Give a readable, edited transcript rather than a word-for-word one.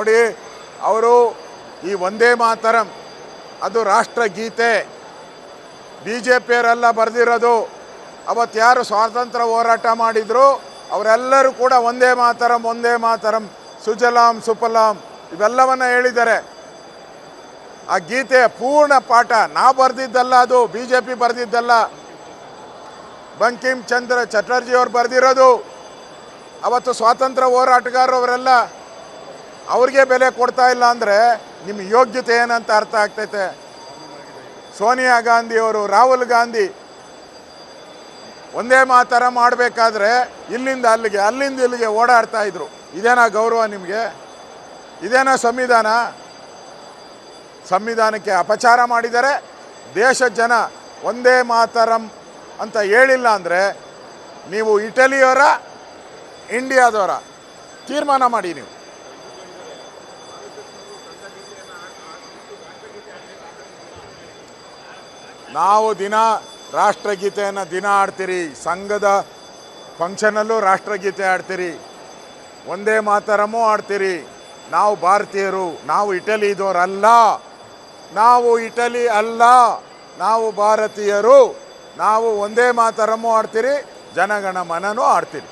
ನೋಡಿ, ಅವರು ಈ ವಂದೇ ಮಾತರಂ ಅದು ರಾಷ್ಟ್ರಗೀತೆ ಬಿ ಜೆ ಪಿಯವರೆಲ್ಲ ಬರೆದಿರೋದು. ಅವತ್ತು ಯಾರು ಸ್ವಾತಂತ್ರ್ಯ ಹೋರಾಟ ಮಾಡಿದ್ರು ಅವರೆಲ್ಲರೂ ಕೂಡ ವಂದೇ ಮಾತರಂ ವಂದೇ ಮಾತರಂ ಸುಜಲಾಂ ಸುಫಲಾಂ ಇವೆಲ್ಲವನ್ನ ಹೇಳಿದ್ದಾರೆ. ಆ ಗೀತೆಯ ಪೂರ್ಣ ಪಾಠ ನಾವು ಬರೆದಿದ್ದಲ್ಲ, ಅದು B J P ಬರೆದಿದ್ದಲ್ಲ, Bankim Chandra Chatterjee ಅವ್ರು ಬರೆದಿರೋದು. ಅವತ್ತು ಸ್ವಾತಂತ್ರ್ಯ ಹೋರಾಟಗಾರರು ಅವರೆಲ್ಲ ಅವ್ರಿಗೆ ಬೆಲೆ ಕೊಡ್ತಾ ಇಲ್ಲ ಅಂದರೆ ನಿಮ್ಮ ಯೋಗ್ಯತೆ ಏನಂತ ಅರ್ಥ ಆಗ್ತೈತೆ. ಸೋನಿಯಾ ಗಾಂಧಿಯವರು, ರಾಹುಲ್ ಗಾಂಧಿ ಒಂದೇ ಮಾತರ ಮಾಡಬೇಕಾದ್ರೆ ಇಲ್ಲಿಂದ ಅಲ್ಲಿಗೆ ಅಲ್ಲಿಂದ ಇಲ್ಲಿಗೆ ಓಡಾಡ್ತಾ ಇದ್ರು. ಇದೇನಾ ಗೌರವ ನಿಮಗೆ? ಇದೇನಾ ಸಂವಿಧಾನ? ಸಂವಿಧಾನಕ್ಕೆ ಅಪಚಾರ ಮಾಡಿದರೆ ದೇಶದ ಜನ ಒಂದೇ ಮಾತರಂ ಅಂತ ಹೇಳಿಲ್ಲ ಅಂದರೆ ನೀವು ಇಟಲಿಯವರ ಇಂಡಿಯಾದವರ ತೀರ್ಮಾನ ಮಾಡಿ. ನೀವು ನಾವು ದಿನ ರಾಷ್ಟ್ರಗೀತೆಯನ್ನು ದಿನ ಆಡ್ತೀರಿ, ಸಂಘದ ಫಂಕ್ಷನಲ್ಲೂ ರಾಷ್ಟ್ರಗೀತೆ ಆಡ್ತೀರಿ, ಒಂದೇ ಮಾತರಮೂ ಆಡ್ತೀರಿ. ನಾವು ಭಾರತೀಯರು, ನಾವು ಇಟಲಿದವರಲ್ಲ, ನಾವು ಇಟಲಿ ಅಲ್ಲ, ನಾವು ಭಾರತೀಯರು. ನಾವು ಒಂದೇ ಮಾತರಮೂ ಆಡ್ತೀರಿ, ಜನಗಣ ಮನನೂ ಆಡ್ತೀರಿ.